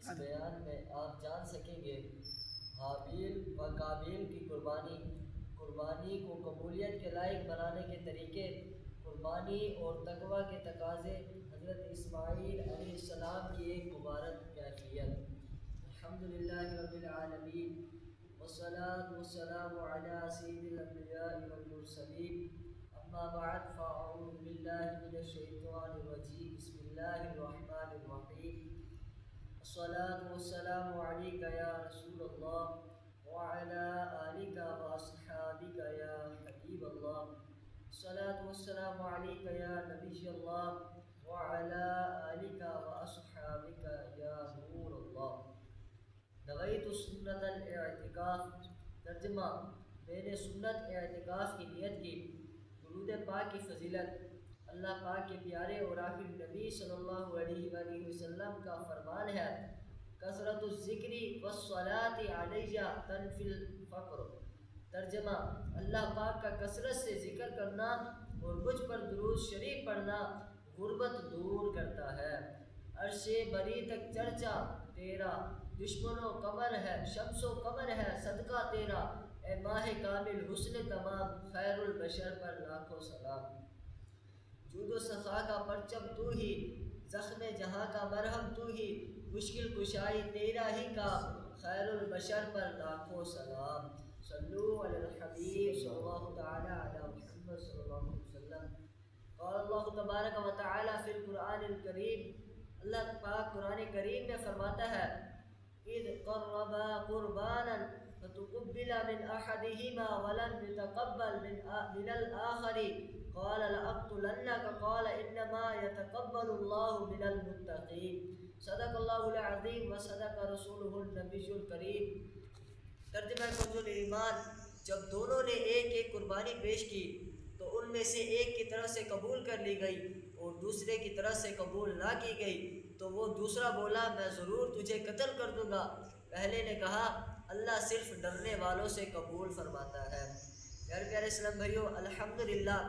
اس بیان میں آپ جان سکیں گے حابیل و قابیل کی قربانی کو قبولیت کے لائق بنانے کے طریقے، قربانی اور تقوی کے تقاضے، حضرت اسماعیل علیہ السلام کی ایک مبارک کیفیت۔ الحمدللہ رب العالمین والصلاة والسلام علی سید الانبیاء والمرسلین، اما بعد فاعوذ باللہ من الشیطان الرجیم، بسم اللہ الرحمن الرحیم۔ الصلاة والسلام علیک یا رسول اللہ وعلی آلک واصحابک یا حبیب اللہ۔ الصلاة والسلام علیک یا نبی اللہ وعلی آلک واصحابک یا نور اللہ۔ نویت سنت الاعتکاف، ترجمہ: میں نے سنت اعتکاف کی نیت کی۔ درود پاک کی فضیلت۔ اللہ پاک کے پیارے اور آخری نبی صلی اللہ علیہ وآلہ وسلم کا فرمان ہے: کثرت الذکر والصلاۃ علیہ تنفی الفقر۔ ترجمہ: اللہ پاک کا کثرت سے ذکر کرنا اور مجھ پر درود شریف پڑھنا غربت دور کرتا ہے۔ عرش بری تک چرچا تیرا، دشمن و قمر ہے، شمس و قمر ہے صدقہ تیرا، اے ماہ کامل حسن تمام، خیر البشر پر لاکھوں سلام۔ جود و سخا کا پرچم تو ہی، زخم جہاں کا مرہم تو ہی، مشکل کشائی تیرا ہی کام، خیر البشر پر لاکھوں سلام۔ صلو علی الحبیب صلی اللہ تعالی علی محمد صلی اللہ علیہ وسلم۔ قال اللہ تبارک و تعالی فی القرآن الکریم، اللہ پاک قرآن کریم میں فرماتا ہے: اذ قربا قربانا فتقبل من احدہما ولم يتقبل من الآخر قال لأقتلنك قال انما يتقبل اللہ من المتقین۔ صدق اللہ العظیم وصدق رسولہ النبی الکریم۔ ترجمہ کنز ایمان: جب دونوں نے ایک ایک قربانی پیش کی تو ان میں سے ایک کی طرف سے قبول کر لی گئی اور دوسرے کی طرف سے قبول نہ کی گئی تو وہ دوسرا بولا: میں ضرور تجھے قتل کر دوں گا۔ پہلے نے کہا: اللہ صرف ڈرنے والوں سے قبول فرماتا ہے۔ پیارے پیارے اسلام بھائیو، الحمدللہ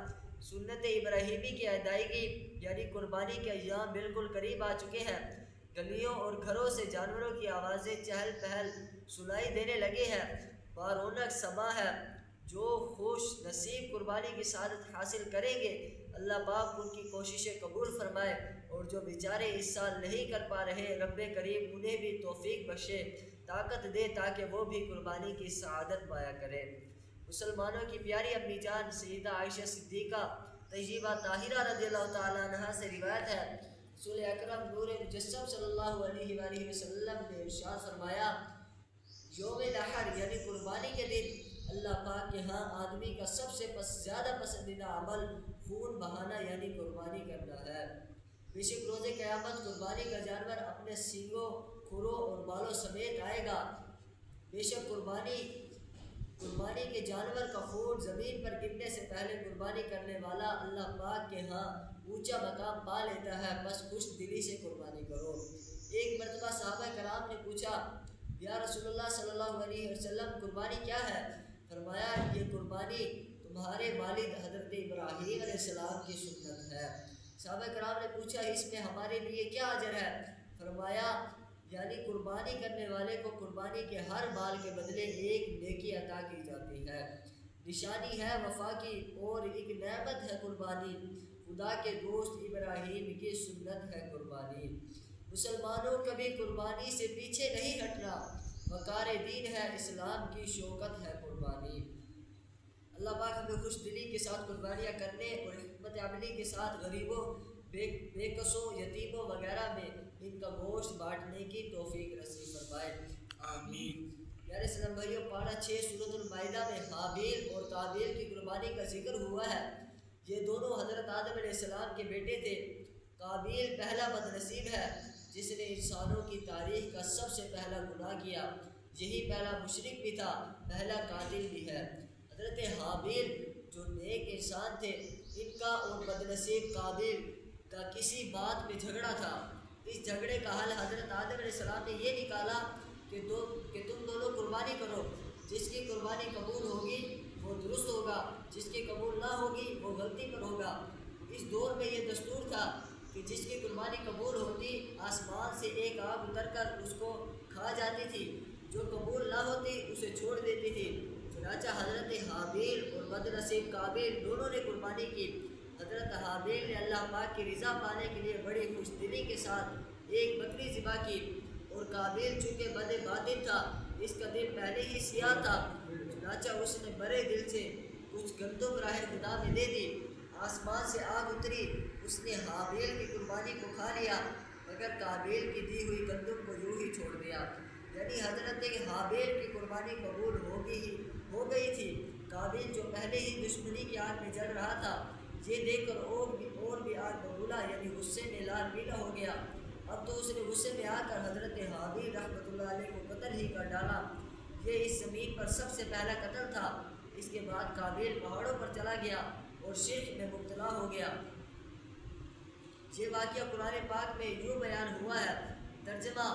سنت ابراہیمی کی ادائیگی یعنی قربانی کے ایام بالکل قریب آ چکے ہیں۔ گلیوں اور گھروں سے جانوروں کی آوازیں چہل پہل سنائی دینے لگے ہیں۔ بارونق سما ہے۔ جو خوش نصیب قربانی کی سعادت حاصل کریں گے، اللہ پاک ان کی کوششیں قبول فرمائے، اور جو بیچارے اس سال نہیں کر پا رہے، رب کریم انہیں بھی توفیق بخشے، طاقت دے تاکہ وہ بھی قربانی کی سعادت پایا کرے۔ مسلمانوں کی پیاری امی جان سیدہ عائشہ صدیقہ طیبہ طاہرہ رضی اللہ تعالیٰ عنہا سے روایت ہے، رسول اکرم نور مجسم صلی اللہ علیہ وآلہ وسلم نے ارشاد فرمایا: یوم نحر یعنی قربانی کے دن اللہ پاک کے ہاں آدمی کا سب سے زیادہ پسندیدہ عمل خون بہانا یعنی قربانی کرنا ہے۔ بے شک روز قیامت قربانی کا جانور اپنے سینگوں، کھروں اور بالوں سمیت آئے گا۔ بے شک قربانی کے جانور کا خون زمین پر گرنے سے پہلے قربانی کرنے والا اللہ پاک کے ہاں اونچا مقام پا لیتا ہے، بس خوش دلی سے قربانی کرو۔ ایک مرتبہ صحابہ کرام نے پوچھا: یا رسول اللہ صلی اللہ علیہ وسلم، قربانی کیا ہے؟ فرمایا: یہ قربانی تمہارے والد حضرت ابراہیم علیہ السلام کی سنت ہے۔ صحابہ کرام نے پوچھا: اس میں ہمارے لیے کیا اجر ہے؟ فرمایا: یعنی قربانی کرنے والے کو قربانی کے ہر بال کے بدلے ایک نیکی عطا کی جاتی ہے، نشانی ہے وفا کی اور ایک نعمت ہے قربانی، خدا کے دوست ابراہیم کی سنت ہے قربانی۔ مسلمانوں کبھی قربانی سے پیچھے نہیں ہٹنا، وقار دین ہے اسلام کی شوکت ہے قربانی۔ اللہ پاک ہمیں خوش دلی کے ساتھ قربانیاں کرنے اور حکمت عملی کے ساتھ غریبوں، بے کسوں، یتیموں وغیرہ میں ان کا گوشت بانٹنے کی توفیق نصیب فرمائے، آمین۔ پیارے اسلام بھائیو، پارہ 6 سورۃ المائدہ میں حابیل اور قابیل کی قربانی کا ذکر ہوا ہے۔ یہ دونوں حضرت آدم علیہ السلام کے بیٹے تھے۔ قابیل پہلا بد نصیب ہے جس نے انسانوں کی تاریخ کا سب سے پہلا گناہ کیا، یہی پہلا مشرک بھی تھا، پہلا قاتل بھی ہے۔ حضرت حابیل جو نیک انسان تھے، ان کا اور بد نصیب قابیل کا کسی بات میں جھگڑا تھا۔ اس جھگڑے کا حل حضرت آدم علیہ السلام نے یہ نکالا کہ تم دونوں قربانی کرو، جس کی قربانی قبول ہوگی وہ درست ہوگا، جس کی قبول نہ ہوگی وہ غلطی پر ہوگا۔ اس دور میں یہ دستور تھا کہ جس کی قربانی قبول ہوتی، آسمان سے ایک آگ اتر کر اس کو کھا جاتی تھی، جو قبول نہ ہوتی اسے چھوڑ دیتی تھی۔ چنانچہ حضرت حابیل اور بد نصیب قابیل دونوں نے قربانی کی۔ حضرت حابیل نے اللہ پاک کی رضا پانے کے لیے بڑی خوش دلی کے ساتھ ایک بکری ذبح کی، اور قابیل چونکہ بد باطن تھا، اس کا دل پہلے ہی سیاہ تھا، چنانچہ اس نے بڑے دل سے کچھ گندم راہ خدا میں دے دی۔ آسمان سے آگ اتری، اس نے حابیل کی قربانی کو کھا لیا، مگر قابیل کی دی ہوئی گندم کو یوں ہی چھوڑ دیا۔ یعنی حضرت حابیل کی قربانی قبول ہو گئی تھی۔ قابیل جو پہلے ہی دشمنی کی آگ میں جل رہا تھا، یہ دیکھ کر اور بھی آگ ببولا یعنی غصے میں لال پیلا ہو گیا۔ اب تو اس نے غصے میں آ کر حضرت حابیل رحمۃ اللہ علیہ کو قتل ہی کر ڈالا۔ یہ اس زمین پر سب سے پہلا قتل تھا۔ اس کے بعد قابیل پہاڑوں پر چلا گیا اور شرک میں مبتلا ہو گیا۔ یہ واقعہ قرآن پاک میں یوں بیان ہوا ہے۔ ترجمہ: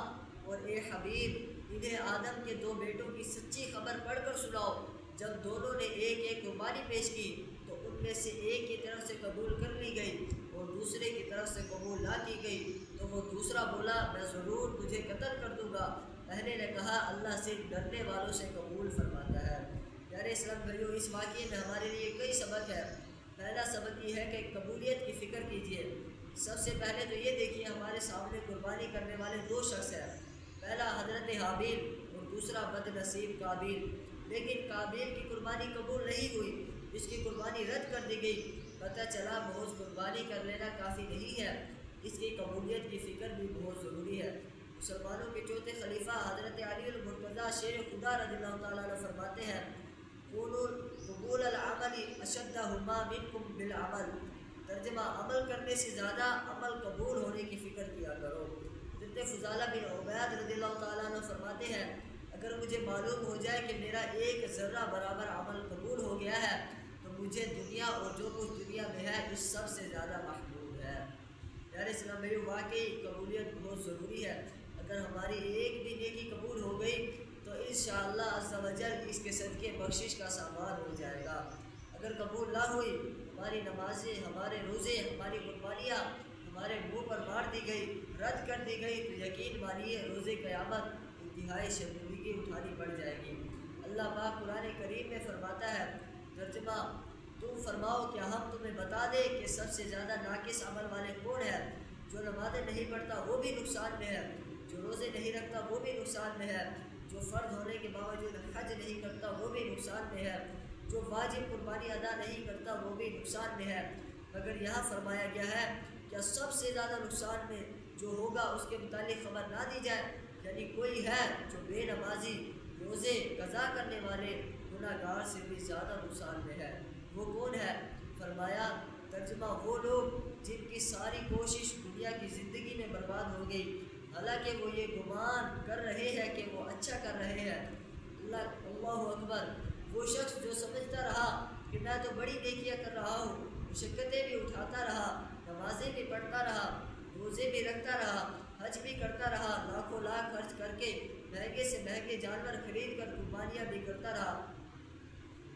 اور اے حبیب، انہیں آدم کے 2 بیٹوں کی سچی خبر پڑھ کر سناؤ۔ جب دونوں نے ایک ایک قربانی پیش کی تو ان میں سے ایک کی طرف سے قبول کر لی گئی اور دوسرے کی طرف سے قبول نہ کی گئی، تو وہ دوسرا بولا، میں ضرور تجھے قتل کر دوں گا۔ پہلے نے کہا، اللہ صرف ڈرنے والوں سے قبول فرماتا ہے۔ پیارے اسلام بھائیو، اس واقعے میں ہمارے لیے کئی سبق ہے۔ پہلا سبق یہ ہے کہ قبولیت کی فکر کیجیے۔ سب سے پہلے تو یہ دیکھیے، ہمارے سامنے قربانی کرنے والے 2 شخص ہیں، پہلا حضرت حابیل اور دوسرا بد نصیب قابیل۔ لیکن قابیل کی قربانی قبول نہیں ہوئی، اس کی قربانی رد کر دی گئی۔ پتہ چلا محض قربانی کر لینا کافی نہیں ہے، اس کی قبولیت کی فکر بھی بہت ضروری ہے۔ مسلمانوں کے چوتھے خلیفہ حضرت علی المرتضیٰ شیر خدا رضی اللہ تعالیٰ عنہ فرماتے ہیں، قبول العمل اشدہما منکم بالعمل۔ ترجمہ: عمل کرنے سے زیادہ عمل قبول ہونے کی فکر کیا کرو۔ حضرت فضالہ بن عبید رضی اللہ تعالیٰ عنہ فرماتے ہیں، اگر مجھے معلوم ہو جائے کہ میرا ایک ذرہ برابر عمل قبول ہو گیا ہے تو مجھے دنیا اور جو کچھ دنیا میں ہے اس سب سے زیادہ محبوب ہے۔ پیارے اسلام بھائیو، واقعی قبولیت بہت ضروری ہے۔ اگر ہماری ایک بھی نیکی قبول ہو گئی تو انشاءاللہ عز و جل اس کے صدقے بخشش کا سامان ہو جائے گا۔ اگر قبول نہ ہوئی، ہماری نمازیں، ہمارے روزے، ہماری قربانیاں ہمارے منہ پر مار دی گئی، رد کر دی گئی، تو یقین مانیے روز قیامت انتہائی شرمندگی اٹھانی پڑ جائے گی۔ اللہ پاک قرآن کریم میں فرماتا ہے، ترجمہ: تم فرماؤ کیا ہم تمہیں بتا دیں کہ سب سے زیادہ ناقص عمل والے کون ہیں؟ جو نمازیں نہیں پڑھتا وہ بھی نقصان میں ہے، جو روزے نہیں رکھتا وہ بھی نقصان میں ہے، جو فرض ہونے کے باوجود حج نہیں کرتا وہ بھی نقصان میں ہے، جو واجب قربانی ادا نہیں کرتا وہ بھی نقصان میں ہے۔ مگر یہاں فرمایا گیا ہے، کیا سب سے زیادہ نقصان میں جو ہوگا اس کے متعلق خبر نہ دی جائے؟ یعنی کوئی ہے جو بے نمازی، روزے قضا کرنے والے گناہ گار سے بھی زیادہ نقصان میں ہے، وہ کون ہے؟ فرمایا، ترجمہ: وہ لوگ جن کی ساری کوشش دنیا کی زندگی میں برباد ہو گئی، حالانکہ وہ یہ گمان کر رہے ہیں کہ وہ اچھا کر رہے ہیں۔ اللہ اکبر! وہ شخص جو سمجھتا رہا کہ میں تو بڑی نیکیاں کر رہا ہوں، مشقتیں بھی اٹھاتا رہا، نمازیں بھی پڑھتا رہا، روزے بھی رکھتا رہا، حج بھی کرتا رہا، لاکھوں لاکھ خرچ کر کے مہنگے سے مہنگے جانور خرید کر قربانیاں بھی کرتا رہا۔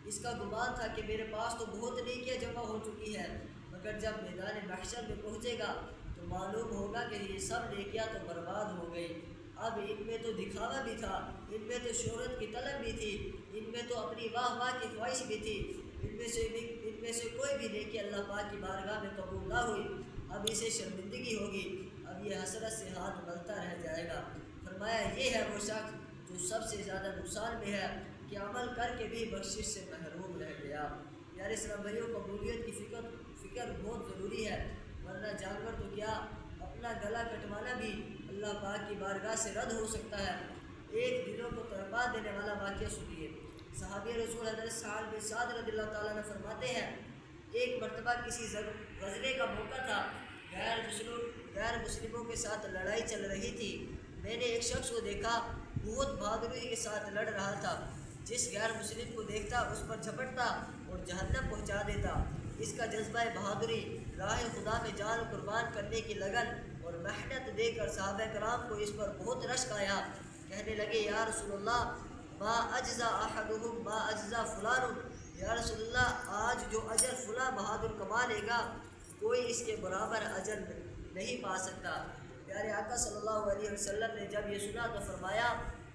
اس کا گمان تھا کہ میرے پاس تو بہت نیکیاں جمع ہو چکی ہیں، مگر جب میدان محشر میں پہنچے گا تو معلوم ہوگا کہ یہ سب نیکیاں تو برباد ہو گئی۔ اب ان میں تو دکھاوا بھی تھا، ان میں تو شہرت کی طلب بھی تھی، ان میں تو اپنی واہ واہ کی خواہش بھی تھی، ان میں سے کوئی بھی نیکی اللہ پاک کی بارگاہ میں قبول نہ ہوئی۔ اب اسے شرمندگی ہوگی، اب یہ حسرت سے ہاتھ ملتا رہ جائے گا۔ فرمایا، یہ ہے وہ شخص جو سب سے زیادہ نقصان میں ہے کہ عمل کر کے بھی بخشش سے محروم رہ گیا۔ پیارے اسلام بھائیوں، قبولیت کی فکر بہت ضروری ہے، ورنہ جانور تو کیا، اپنا گلا کٹوانا بھی اللہ پاک کی بارگاہ سے رد ہو سکتا ہے۔ ایک دلوں کو تڑپا دینے والا واقعہ سنیے۔ صحابی رسول حضرت سعد بن سعد رضی اللہ تعالیٰ عنہ فرماتے ہیں، ایک مرتبہ کسی غزوے کا موقع تھا، غیر مسلموں کے ساتھ لڑائی چل رہی تھی۔ میں نے ایک شخص کو دیکھا، بہت بہادری کے ساتھ لڑ رہا تھا، جس غیر مسلم کو دیکھتا اس پر جھپٹتا اور جہنم پہنچا دیتا۔ اس کا جذبہ بہادری، راہ خدا میں جان قربان کرنے کی لگن اور محنت دے کر صحابہ کرام کو اس پر بہت رشک آیا۔ کہنے لگے، یا رسول اللہ، ما اجزا احدہم ما اجزا فلان، یا رسول اللہ، آج جو اجر فلاں بہادر کما لے گا کوئی اس کے برابر اجر نہیں پا سکتا۔ پیارے آقا صلی اللہ علیہ وسلم نے جب یہ سنا تو فرمایا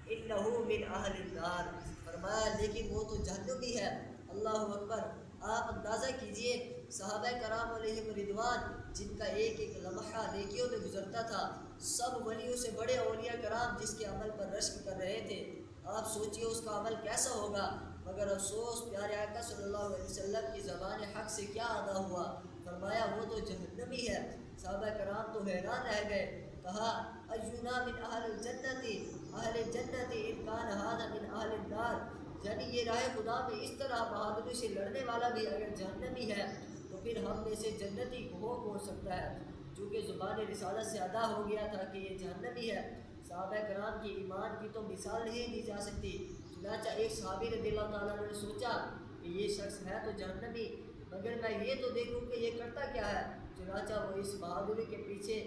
انہو من اہل النار، فرمایا لیکن وہ تو جہنمی ہے۔ اللہ اکبر۔ آپ اندازہ کیجئے صحابہ کرام علیہم رضوان جن کا ایک ایک لمحہ نیکیوں میں گزرتا تھا، سب ولیوں سے بڑے اولیاء کرام جس کے عمل پر رشک کر رہے تھے، آپ سوچئے اس کا عمل کیسا ہوگا، مگر افسوس پیارے آقا صلی اللہ علیہ وسلم کی زبان حق سے کیا ادا ہوا، فرمایا وہ تو جہنمی ہے۔ صحابہ کرام تو حیران رہ گئے، کہا ایونا من اہل الجنت اہل الجنت ان کان ھذا من اہل النار، یعنی یہ راہ خدا میں اس طرح بہادری سے لڑنے والا بھی اگر جہنمی ہے تو پھر ہم میں سے جنتی کون سکتا ہے۔ چونکہ زبان رسالت سے ادا ہو گیا تھا کہ یہ جہنمی ہے، صحابہ کرام کی ایمان کی تو مثال نہیں دی جا سکتی۔ چنانچہ ایک صحابی رضی اللہ تعالیٰ نے سوچا کہ یہ شخص ہے تو جہنمی، مگر میں یہ تو دیکھوں کہ یہ کرتا کیا ہے۔ چنانچہ وہ اس بہادری کے پیچھے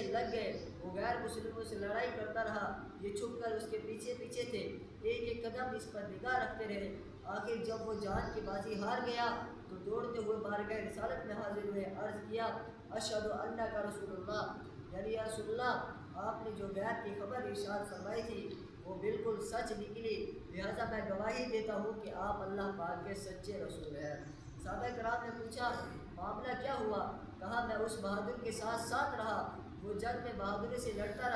لگ گئے، وہ غیر مسلموں سے لڑائی کرتا رہا، یہ چھپ کر اس کے پیچھے تھے، ایک ایک قدم اس پر نگاہ رکھتے رہے۔ آخر جب وہ جان کی بازی ہار گیا تو دوڑتے ہوئے بارگاہ رسالت میں حاضر ہوئے، عرض کیا اشہد انک رسول اللہ، یعنی یا رسول اللہ آپ نے جو غیب کی خبر ارشاد فرمائی تھی وہ بالکل سچ نکلی، لہذا میں گواہی دیتا ہوں کہ آپ اللہ پاک کے سچے رسول ہیں۔ صحابہ کرام نے پوچھا معاملہ کیا ہوا؟ کہا میں اس بہادر کے ساتھ رہا، وہ جنگ میں بہادری سے لڑتا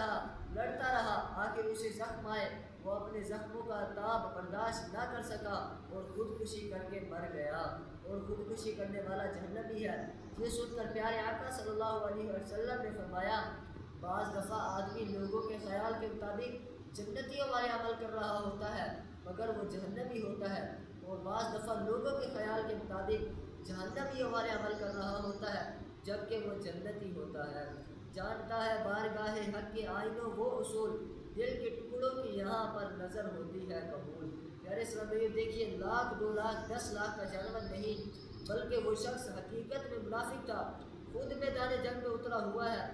رہا، آخر اسے زخم آئے، وہ اپنے زخموں کا تاب برداشت نہ کر سکا اور خودکشی کر کے مر گیا، اور خودکشی کرنے والا جہنمی ہے۔ یہ سن کر پیارے آقا صلی اللہ علیہ وسلم نے فرمایا بعض دفعہ آدمی لوگوں کے خیال کے مطابق جنتیوں والے عمل کر رہا ہوتا ہے مگر وہ جہنمی ہوتا ہے، اور بعض دفعہ لوگوں کے خیال کے مطابق جہنمیوں والے عمل کر رہا ہوتا ہے جبکہ وہ جنتی ہوتا ہے۔ جانتا ہے بارگاہ حق کے آئینوں وہ اصول، دل کے ٹکڑوں کی یہاں پر نظر ہوتی ہے قبول۔ پیارے اسلامی دیکھیے 1,00,000 2,00,000 10 لاکھ کا جانور نہیں بلکہ وہ شخص حقیقت میں منافق تھا، خود میدان جنگ میں اترا ہوا ہے،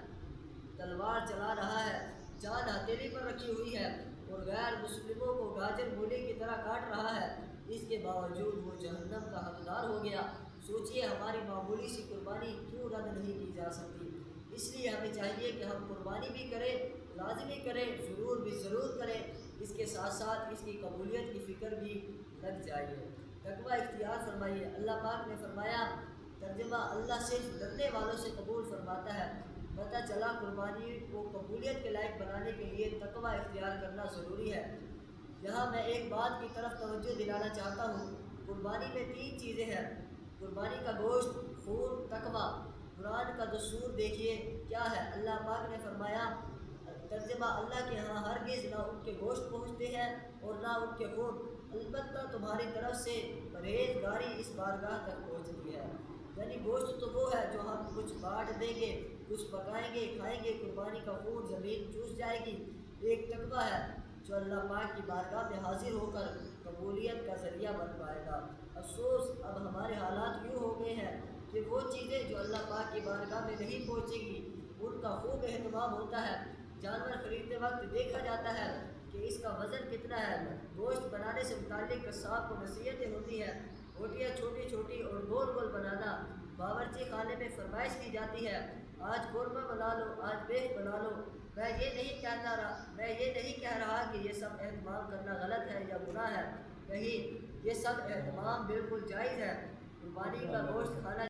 تلوار چلا رہا ہے، جان ہتھیلی پر رکھی ہوئی ہے اور غیر مسلموں کو گاجر مولی کی طرح کاٹ رہا ہے، اس کے باوجود وہ جہنم کا حقدار ہو گیا۔ سوچئے ہماری معمولی سی قربانی کیوں رد نہیں کی جا سکتی؟ اس لیے ہمیں چاہیے کہ ہم قربانی بھی کریں، لازمی کریں، ضرور کریں، اس کے ساتھ ساتھ اس کی قبولیت کی فکر بھی لگ جائیے۔ تقویٰ اختیار فرمائیے۔ اللہ پاک نے فرمایا ترجمہ اللہ سے ڈرنے والوں سے قبول فرماتا ہے۔ پتہ چلا قربانی کو قبولیت کے لائق بنانے کے لیے تقویٰ اختیار کرنا ضروری ہے۔ یہاں میں ایک بات کی طرف توجہ دلانا چاہتا ہوں، قربانی میں 3 چیزیں ہیں، قربانی کا گوشت، خون، تقویٰ۔ قرآن کا دستور دیکھیے کیا ہے۔ اللہ پاک نے فرمایا ترجمہ اللہ کے ہاں ہرگز نہ ان کے گوشت پہنچتے ہیں اور نہ ان کے خون، البتہ تمہاری طرف سے پرہیزگاری اس بارگاہ تک پہنچتی ہے۔ یعنی گوشت تو وہ ہے جو ہم کچھ بانٹ دیں گے، کچھ پکائیں گے، کھائیں گے، قربانی کا خون زمین چوس جائے گی۔ ایک تقویٰ ہے جو اللہ پاک کی بارگاہ میں حاضر ہو کر قبولیت کا ذریعہ بن پائے گا۔ افسوس اب ہمارے حالات یوں ہو گئے ہیں کہ وہ چیزیں جو اللہ پاک کی بارگاہ میں نہیں پہنچے گی ان کا خوب اہتمام ہوتا ہے۔ جانور خریدتے وقت دیکھا جاتا ہے کہ اس کا وزن کتنا ہے، گوشت بنانے سے متعلق قصاب کو نصیحتیں ہوتی ہیں، روٹیاں چھوٹی چھوٹی اور گول گول بنانا، باورچی خانے میں فرمائش کی جاتی ہے آج قورمہ بنا لو، آج بیف بنا لو۔ میں یہ نہیں کہہ رہا کہ یہ سب اہتمام کرنا غلط ہے یا گناہ ہے، نہیں، یہ سب اہتمام بالکل جائز ہے۔ قربانی کا گوشت کھانا